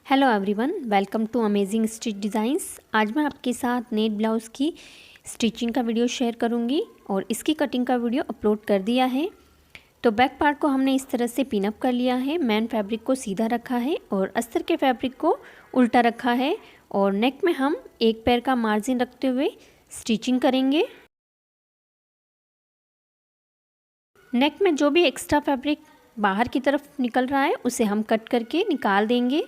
Hello everyone, welcome to amazing stitch designs. आज मैं आपके साथ नेट ब्लाउज़ की स्टिचिंग का वीडियो शेयर करूंगी और इसकी कटिंग का वीडियो अपलोड कर दिया है। तो बैक पार्ट को हमने इस तरह से पिन अप कर लिया है। मेन फैब्रिक को सीधा रखा है और अस्तर के फैब्रिक को उल्टा रखा है और नेक में हम एक पैर का मार्जिन रखते हुए स्टिचिंग करेंगे। नेक में जो भी एक्स्ट्रा फैब्रिक बाहर की तरफ निकल रहा है उसे हम कट करके निकाल देंगे।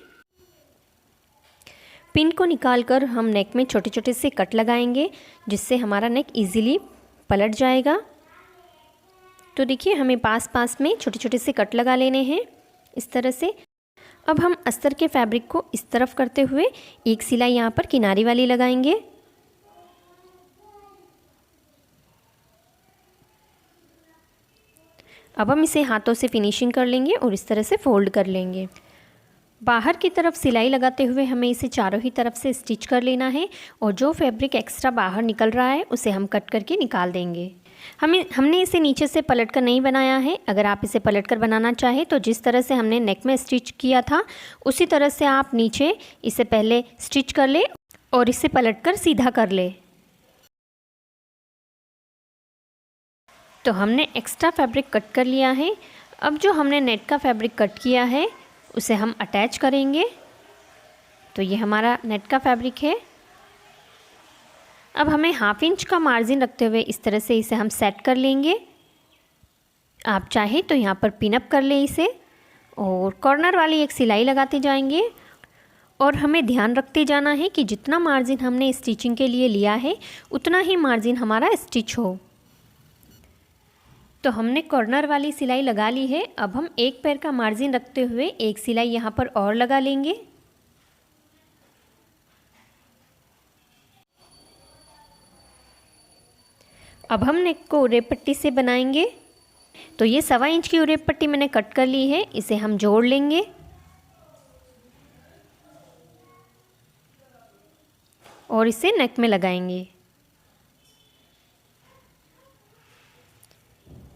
पिन को निकालकर हम नेक में छोटे छोटे से कट लगाएंगे जिससे हमारा नेक इजीली पलट जाएगा। तो देखिए, हमें पास पास में छोटे छोटे से कट लगा लेने हैं इस तरह से। अब हम अस्तर के फैब्रिक को इस तरफ करते हुए एक सिलाई यहाँ पर किनारी वाली लगाएंगे। अब हम इसे हाथों से फिनिशिंग कर लेंगे और इस तरह से फोल्ड कर लेंगे। बाहर की तरफ सिलाई लगाते हुए हमें इसे चारों ही तरफ से स्टिच कर लेना है और जो फैब्रिक एक्स्ट्रा बाहर निकल रहा है उसे हम कट करके निकाल देंगे। हमने इसे नीचे से पलटकर नहीं बनाया है। अगर आप इसे पलटकर बनाना चाहें तो जिस तरह से हमने नेक में स्टिच किया था उसी तरह से आप नीचे इसे पहले स्टिच कर ले और इसे पलटकर सीधा कर ले। तो हमने एक्स्ट्रा फैब्रिक कट कर लिया है। अब जो हमने नेट का फैब्रिक कट किया है उसे हम अटैच करेंगे। तो ये हमारा नेट का फैब्रिक है। अब हमें 1/2 इंच का मार्जिन रखते हुए इस तरह से इसे हम सेट कर लेंगे। आप चाहे तो यहाँ पर पिन अप कर ले इसे और कॉर्नर वाली एक सिलाई लगाते जाएंगे और हमें ध्यान रखते जाना है कि जितना मार्जिन हमने स्टिचिंग के लिए लिया है उतना ही मार्जिन हमारा स्टिच हो। तो हमने कॉर्नर वाली सिलाई लगा ली है। अब हम एक पैर का मार्जिन रखते हुए एक सिलाई यहाँ पर और लगा लेंगे। अब हम नेक को उरेप पट्टी से बनाएंगे। तो ये 1.25 इंच की उरेप पट्टी मैंने कट कर ली है, इसे हम जोड़ लेंगे और इसे नेक में लगाएंगे।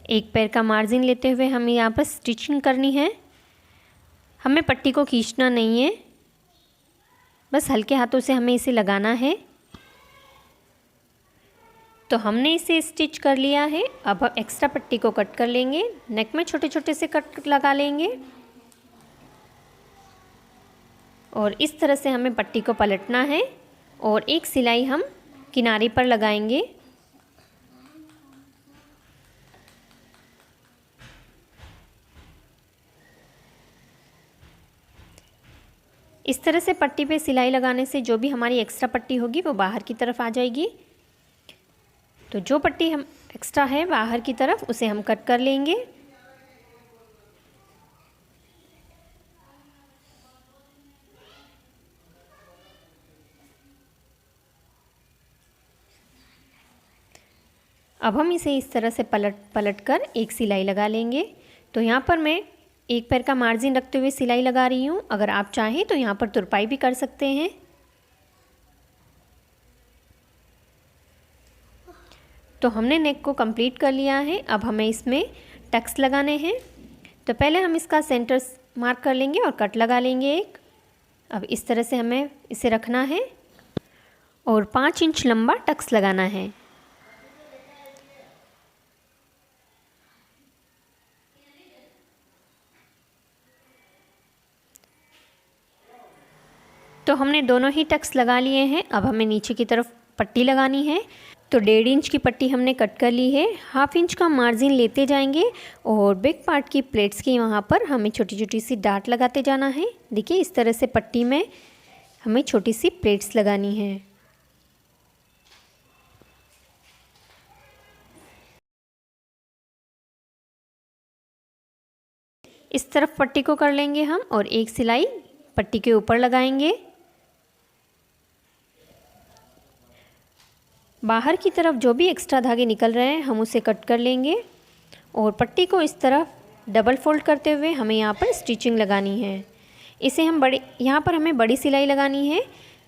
एक पैर का मार्जिन लेते हुए हमें यहाँ पर स्टिचिंग करनी है। हमें पट्टी को खींचना नहीं है, बस हल्के हाथों से हमें इसे लगाना है। तो हमने इसे स्टिच कर लिया है। अब हम एक्स्ट्रा पट्टी को कट कर लेंगे। नेक में छोटे छोटे से कट लगा लेंगे और इस तरह से हमें पट्टी को पलटना है और एक सिलाई हम किनारे पर लगाएंगे। इस तरह से पट्टी पे सिलाई लगाने से जो भी हमारी एक्स्ट्रा पट्टी होगी वो बाहर की तरफ आ जाएगी। तो जो पट्टी हम एक्स्ट्रा है बाहर की तरफ उसे हम कट कर लेंगे। अब हम इसे इस तरह से पलट कर एक सिलाई लगा लेंगे। तो यहाँ पर मैं एक पैर का मार्जिन रखते हुए सिलाई लगा रही हूँ। अगर आप चाहें तो यहाँ पर तुरपाई भी कर सकते हैं। तो हमने नेक को कंप्लीट कर लिया है। अब हमें इसमें टक्स लगाने हैं। तो पहले हम इसका सेंटर मार्क कर लेंगे और कट लगा लेंगे एक। अब इस तरह से हमें इसे रखना है और 5 इंच लंबा टक्स लगाना है। तो हमने दोनों ही टक्स लगा लिए हैं। अब हमें नीचे की तरफ पट्टी लगानी है। तो 1.5 इंच की पट्टी हमने कट कर ली है। 1/2 इंच का मार्जिन लेते जाएंगे और बैक पार्ट की प्लेट्स की वहाँ पर हमें छोटी छोटी सी डाट लगाते जाना है। देखिए, इस तरह से पट्टी में हमें छोटी सी प्लेट्स लगानी है। इस तरफ पट्टी को कर लेंगे हम और एक सिलाई पट्टी के ऊपर लगाएंगे। बाहर की तरफ जो भी एक्स्ट्रा धागे निकल रहे हैं हम उसे कट कर लेंगे और पट्टी को इस तरफ डबल फोल्ड करते हुए हमें यहाँ पर स्टिचिंग लगानी है। इसे हम यहाँ पर हमें बड़ी सिलाई लगानी है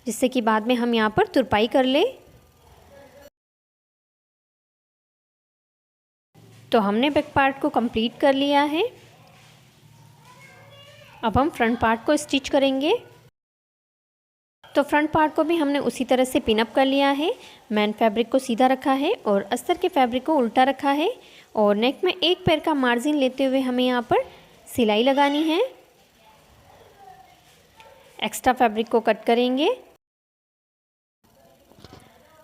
जिससे कि बाद में हम यहाँ पर तुरपाई कर ले। तो हमने बैक पार्ट को कंप्लीट कर लिया है। अब हम फ्रंट पार्ट को स्टिच करेंगे। तो फ्रंट पार्ट को भी हमने उसी तरह से पिनअप कर लिया है। मेन फैब्रिक को सीधा रखा है और अस्तर के फैब्रिक को उल्टा रखा है और नेक में एक पैर का मार्जिन लेते हुए हमें यहाँ पर सिलाई लगानी है। एक्स्ट्रा फैब्रिक को कट करेंगे।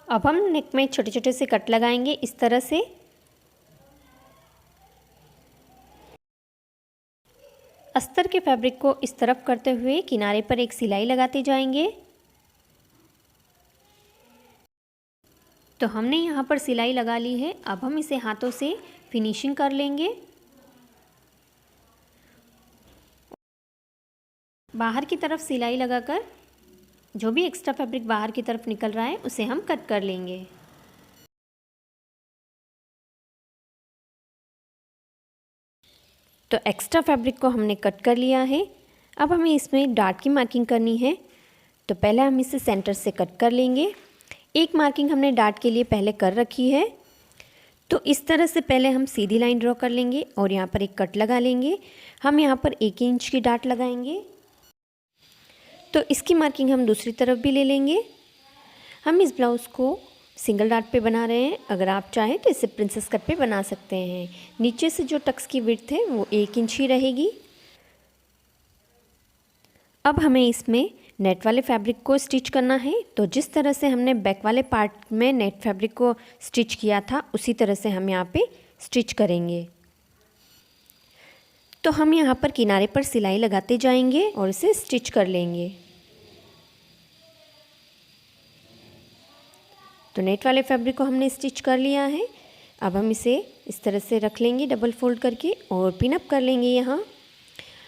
अब हम नेक में छोटे छोटे से कट लगाएंगे इस तरह से। अस्तर के फैब्रिक को इस तरफ करते हुए किनारे पर एक सिलाई लगाते जाएंगे। तो हमने यहाँ पर सिलाई लगा ली है। अब हम इसे हाथों से फिनिशिंग कर लेंगे। बाहर की तरफ सिलाई लगाकर जो भी एक्स्ट्रा फैब्रिक बाहर की तरफ निकल रहा है उसे हम कट कर लेंगे। तो एक्स्ट्रा फैब्रिक को हमने कट कर लिया है। अब हमें इसमें डार्ट की मार्किंग करनी है। तो पहले हम इसे सेंटर से कट कर लेंगे। एक मार्किंग हमने डार्ट के लिए पहले कर रखी है। तो इस तरह से पहले हम सीधी लाइन ड्रॉ कर लेंगे और यहाँ पर एक कट लगा लेंगे। हम यहाँ पर 1 इंच की डार्ट लगाएंगे। तो इसकी मार्किंग हम दूसरी तरफ भी ले लेंगे। हम इस ब्लाउज़ को सिंगल डार्ट पे बना रहे हैं। अगर आप चाहें तो इसे प्रिंसेस कट पे बना सकते हैं। नीचे से जो टक्स की विड्थ है वो 1 इंच ही रहेगी। अब हमें इसमें नेट वाले फैब्रिक को स्टिच करना है। तो जिस तरह से हमने बैक वाले पार्ट में नेट फैब्रिक को स्टिच किया था उसी तरह से हम यहाँ पे स्टिच करेंगे। तो हम यहाँ पर किनारे पर सिलाई लगाते जाएंगे और इसे स्टिच कर लेंगे। तो नेट वाले फैब्रिक को हमने स्टिच कर लिया है। अब हम इसे इस तरह से रख लेंगे डबल फोल्ड करके और पिन अप कर लेंगे। यहाँ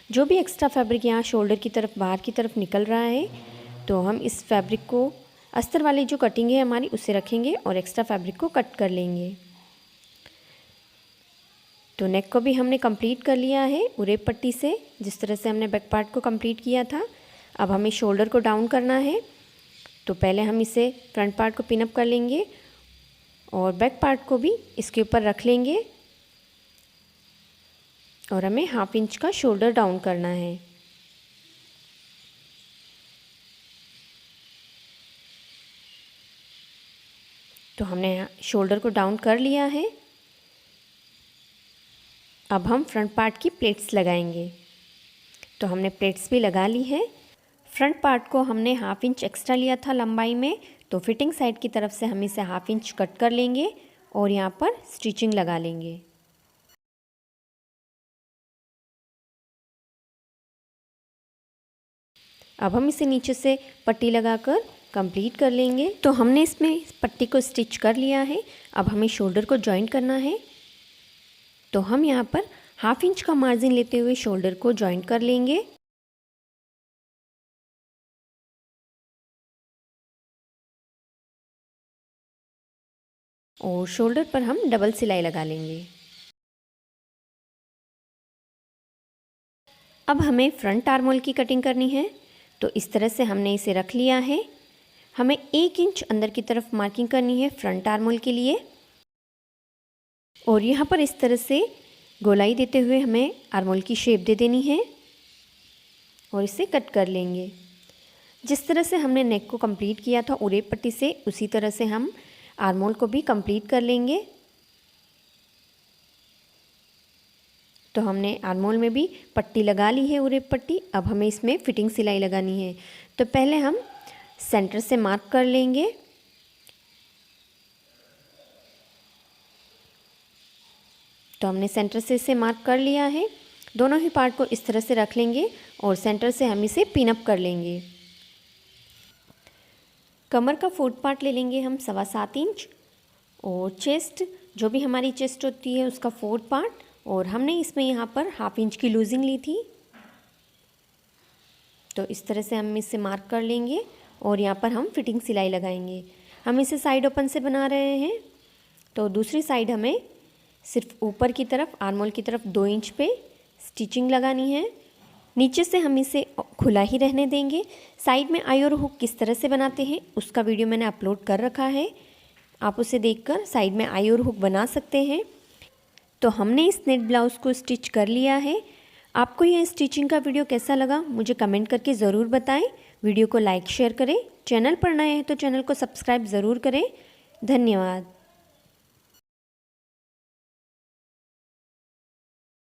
जो भी एक्स्ट्रा फैब्रिक यहाँ शोल्डर की तरफ बाहर की तरफ निकल रहा है तो हम इस फैब्रिक को अस्तर वाली जो कटिंग है हमारी उसे रखेंगे और एक्स्ट्रा फैब्रिक को कट कर लेंगे। तो नेक को भी हमने कंप्लीट कर लिया है उरेप पट्टी से, जिस तरह से हमने बैक पार्ट को कंप्लीट किया था। अब हमें शोल्डर को डाउन करना है। तो पहले हम इसे फ्रंट पार्ट को पिन अप कर लेंगे और बैक पार्ट को भी इसके ऊपर रख लेंगे और हमें 1/2 इंच का शोल्डर डाउन करना है। तो हमने शोल्डर को डाउन कर लिया है। अब हम फ्रंट पार्ट की प्लेट्स लगाएंगे। तो हमने प्लेट्स भी लगा ली है। फ्रंट पार्ट को हमने 1/2 इंच एक्स्ट्रा लिया था लंबाई में। तो फिटिंग साइड की तरफ से हम इसे 1/2 इंच कट कर लेंगे और यहाँ पर स्टिचिंग लगा लेंगे। अब हम इसे नीचे से पट्टी लगाकर कंप्लीट कर लेंगे। तो हमने इसमें पट्टी को स्टिच कर लिया है। अब हमें शोल्डर को जॉइंट करना है। तो हम यहाँ पर 1/2 इंच का मार्जिन लेते हुए शोल्डर को जॉइंट कर लेंगे। और शोल्डर पर हम डबल सिलाई लगा लेंगे। अब हमें फ्रंट आर्मोल की कटिंग करनी है। तो इस तरह से हमने इसे रख लिया है। हमें 1 इंच अंदर की तरफ मार्किंग करनी है फ्रंट आर्मोल के लिए और यहाँ पर इस तरह से गोलाई देते हुए हमें आर्मोल की शेप दे देनी है और इसे कट कर लेंगे। जिस तरह से हमने नेक को कंप्लीट किया था उरेप पट्टी से, उसी तरह से हम आर्मोल को भी कंप्लीट कर लेंगे। तो हमने आर्मोल में भी पट्टी लगा ली है उरेप पट्टी। अब हमें इसमें फिटिंग सिलाई लगानी है। तो पहले हम सेंटर से मार्क कर लेंगे। तो हमने सेंटर से इसे मार्क कर लिया है। दोनों ही पार्ट को इस तरह से रख लेंगे और सेंटर से हम इसे पिन अप कर लेंगे। कमर का फोर्थ पार्ट ले लेंगे हम 7.25 इंच और चेस्ट जो भी हमारी चेस्ट होती है उसका फोर्थ पार्ट, और हमने इसमें यहाँ पर 1/2 इंच की लूजिंग ली थी। तो इस तरह से हम इसे मार्क कर लेंगे और यहाँ पर हम फिटिंग सिलाई लगाएंगे। हम इसे साइड ओपन से बना रहे हैं। तो दूसरी साइड हमें सिर्फ ऊपर की तरफ आर्मोल की तरफ 2 इंच पे स्टिचिंग लगानी है। नीचे से हम इसे खुला ही रहने देंगे। साइड में आई और हुक किस तरह से बनाते हैं उसका वीडियो मैंने अपलोड कर रखा है, आप उसे देखकर साइड में आई और हुक बना सकते हैं। तो हमने इस नेट ब्लाउज़ को स्टिच कर लिया है। आपको यह स्टिचिंग का वीडियो कैसा लगा मुझे कमेंट करके ज़रूर बताएं। वीडियो को लाइक शेयर करें। चैनल पर नए हैं तो चैनल को सब्सक्राइब ज़रूर करें। धन्यवाद।